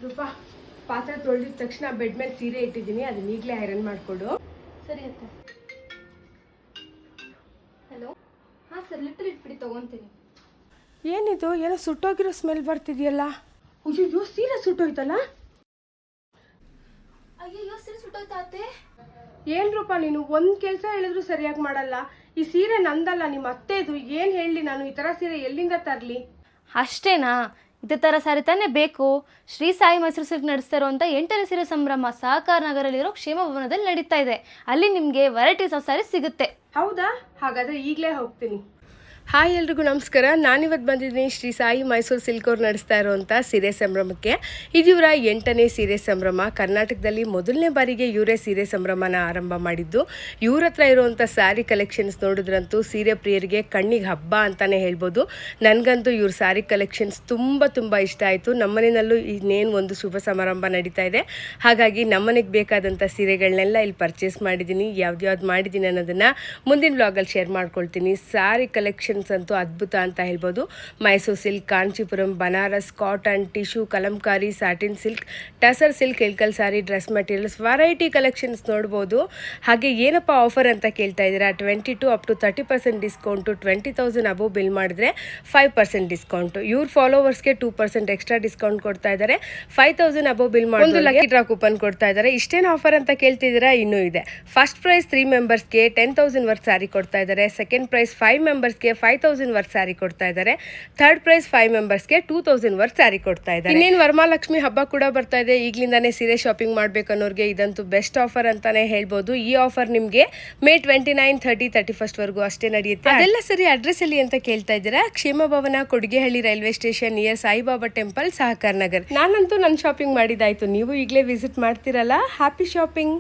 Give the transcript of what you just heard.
ರೂಪಾ, ಪಾತ್ರೆ ತೊಳೆದಿದ ತಕ್ಷಣ ಬೆಡ್ ಮೇಲೆ ಸೀರೆ ಇಟ್ಟಿದ್ದೀನಿ, ಅದನ್ನ ಈಗಲೇ ಐರನ್ ಮಾಡಿಕೊಡು. ಸರಿ ಅತ್ತೆ. ಹಲೋ, ಹಾಂ ಸರ್, ಲಿಟರ್ ಇಟ್ಬಿಡಿ, ತೊಗೊತೀನಿ. ಏನಿದು, ಏನೋ ಸುಟ್ಟೋಗಿರೋ ಸ್ಮೆಲ್ ಬರ್ತಿದೆಯಲ್ಲ. ಅಯ್ಯೋ, ಸೀರೆ ಸುಟ್ಟೋಯ್ತಲ್ಲ. ಅಯ್ಯೋ, ಸೀರೆ ಸುಟ್ಟೋಯ್ತಾ ಅತ್ತೆ? ಏನ್ ರೂಪಾ, ನೀನು ಒಂದ್ ಕೆಲಸ ಹೇಳಿದ್ರು ಸರಿಯಾಗಿ ಮಾಡಲ್ಲ. ಈ ಸೀರೆ ನಂದಲ್ಲ, ನಿಮ್ಮ ಅತ್ತೆದು. ಏನ್ ಹೇಳಿ ನಾನು ಈ ತರ ಸೀರೆ ಎಲ್ಲಿಂದ ತರ್ಲಿ? ಅಷ್ಟೇನಾ? ಇದೇ ಥರ ಸಾರಿ ತಾನೇ ಬೇಕು. ಶ್ರೀ ಸಾಯಿ ಮೈಸೂರು ಸಿಲ್ಕ್ ನಡೆಸ್ತಾ ಇರುವಂಥ 8ನೇ ಸೀರೆ ಸಂಭ್ರಮ ಸಹಕಾರ ನಗರಲ್ಲಿರೋ ಕ್ಷೇಮ ಭವನದಲ್ಲಿ ನಡೀತಾ ಇದೆ. ಅಲ್ಲಿ ನಿಮಗೆ ವೆರೈಟೀಸ್ ಆಫ್ ಸಾರಿ ಸಿಗುತ್ತೆ. ಹೌದಾ? ಹಾಗಾದ್ರೆ ಈಗಲೇ ಹೋಗ್ತೀನಿ. ಹಾಯ್, ಎಲ್ರಿಗೂ ನಮಸ್ಕಾರ. ನಾನಿವತ್ತು ಬಂದಿದ್ದೀನಿ ಶ್ರೀ ಸಾಯಿ ಮೈಸೂರು ಸಿಲ್ಕ್ ಅವ್ರು ನಡೆಸ್ತಾ ಇರುವಂಥ ಸೀರೆ ಸಂಭ್ರಮಕ್ಕೆ. ಇದು ಇವರ 8ನೇ ಸೀರೆ ಸಂಭ್ರಮ. ಕರ್ನಾಟಕದಲ್ಲಿ ಮೊದಲನೇ ಬಾರಿಗೆ ಇವರೇ ಸೀರೆ ಸಂಭ್ರಮನ ಆರಂಭ ಮಾಡಿದ್ದು. ಇವ್ರ ಹತ್ರ ಇರುವಂಥ ಸ್ಯಾರಿ ಕಲೆಕ್ಷನ್ಸ್ ನೋಡಿದ್ರಂತೂ ಸೀರೆ ಪ್ರಿಯರಿಗೆ ಕಣ್ಣಿಗೆ ಹಬ್ಬ ಅಂತಲೇ ಹೇಳ್ಬೋದು. ನನಗಂತೂ ಇವ್ರ ಸ್ಯಾರಿ ಕಲೆಕ್ಷನ್ಸ್ ತುಂಬ ಇಷ್ಟ ಆಯಿತು. ನಮ್ಮನೆಯಲ್ಲೂ ಇನ್ನೇನು ಒಂದು ಶುಭ ಸಮಾರಂಭ ನಡೀತಾ ಇದೆ. ಹಾಗಾಗಿ ನಮ್ಮನೆಗೆ ಬೇಕಾದಂಥ ಸೀರೆಗಳನ್ನೆಲ್ಲ ಇಲ್ಲಿ ಪರ್ಚೇಸ್ ಮಾಡಿದ್ದೀನಿ. ಯಾವ್ದು ಮಾಡಿದ್ದೀನಿ ಅನ್ನೋದನ್ನು ಮುಂದಿನ ಬ್ಲಾಗಲ್ಲಿ ಶೇರ್ ಮಾಡ್ಕೊಳ್ತೀನಿ. ಸ್ಯಾರಿ ಕಲೆಕ್ಷನ್ಸ್ ಅಂತೂ ಅದ್ಭುತ ಅಂತ ಹೇಳ್ಬೋದು. Mysore silk, Kanchipuram, Banaras, cotton, tissue, Kalamkari, satin silk, tussar silk, Ilkal sari, dress materials, variety collections ನೋಡ್ಬೋದು. ಹಾಗೆ ಏನಪ್ಪ ಆಫರ್ ಅಂತ ಕೇಳ್ತಾ ಇದ್ದೀರಾ? 22 up to 30% discount. 20,000 above bill ಮಾಡಿದ್ರೆ 5% ಡಿಸ್ಕೌಂಟು. ಇವ್ರ ಫಾಲೋವರ್ಸ್ಗೆ 2% ಎಕ್ಸ್ಟ್ರಾ ಡಿಸ್ಕೌಂಟ್ ಕೊಡ್ತಾ ಇದ್ದಾರೆ. 5,000 ಅಬೋವ್ ಬಿಲ್ ಮಾಡಿ ಒಂದು ಲಕ್ಕಿ ಡ್ರಾ ಕೂಪನ್ ಕೊಡ್ತಾ ಇದ್ದಾರೆ. ಇಷ್ಟೇನು ಆಫರ್ ಅಂತ ಕೇಳ್ತಿದ್ದೀರಾ? ಇನ್ನೂ ಇದೆ. ಫಸ್ಟ್ ಪ್ರೈಸ್ 3 ಮೆಂಬರ್ಸ್ಗೆ 10,000 ವರ್ತ್ ಸ್ಯಾರಿ ಕೊಡ್ತಾ ಇದ್ದಾರೆ. ಸೆಕೆಂಡ್ ಪ್ರೈಸ್ 5 ಮೆಂಬರ್ಸ್ಗೆ 5,000 ವರ್ತ್ ಸ್ಯಾರಿ ಕೊಡ್ತಾ ಇದ್ದಾರೆ. ಥರ್ಡ್ ಪ್ರೈಸ್ 5 ಮೆಂಬರ್ಸ್ಗೆ 2,000 ವರ್ತ್ ಸ್ಯಾರಿ ಕೊಡ್ತಾ ಇದ್ದಾರೆ. ಇನ್ನೇನು ವರಮಹಾಲಕ್ಷ್ಮಿ ಹಬ್ಬ ಕೂಡ ಬರ್ತಾ ಇದೆ. ಈಗಲಿಂದಾನೇ ಸೀರೆ ಶಾಪಿಂಗ್ ಮಾಡ್ಬೇಕನ್ನೋರಿಗೆ ಇದಂತೂ ಬೆಸ್ಟ್ ಆಫರ್ ಅಂತಾನೆ ಹೇಳ್ಬೋದು. ಈ ಆಫರ್ ನಿಮಗೆ ಮೇ 29, 30, 31 ವರೆಗೂ ಅಷ್ಟೇ ನಡೆಯುತ್ತೆ. ಅದೆಲ್ಲ ಸರಿ, ಅಡ್ರೆಸ್ ಎಲ್ಲಿ ಅಂತ ಕೇಳ್ತಾ ಇದ್ದೀರಾ? Kshema Bhavana, Kodigehalli railway station, near Saibaba temple, Sahakara Nagar. ನಾನಂತೂ ನನ್ನ ಶಾಪಿಂಗ್ ಮಾಡಿದಾಯ್ತು. ನೀವು ಈಗಲೇ ವಿಸಿಟ್ ಮಾಡ್ತಿರಲ್ಲ. Happy shopping.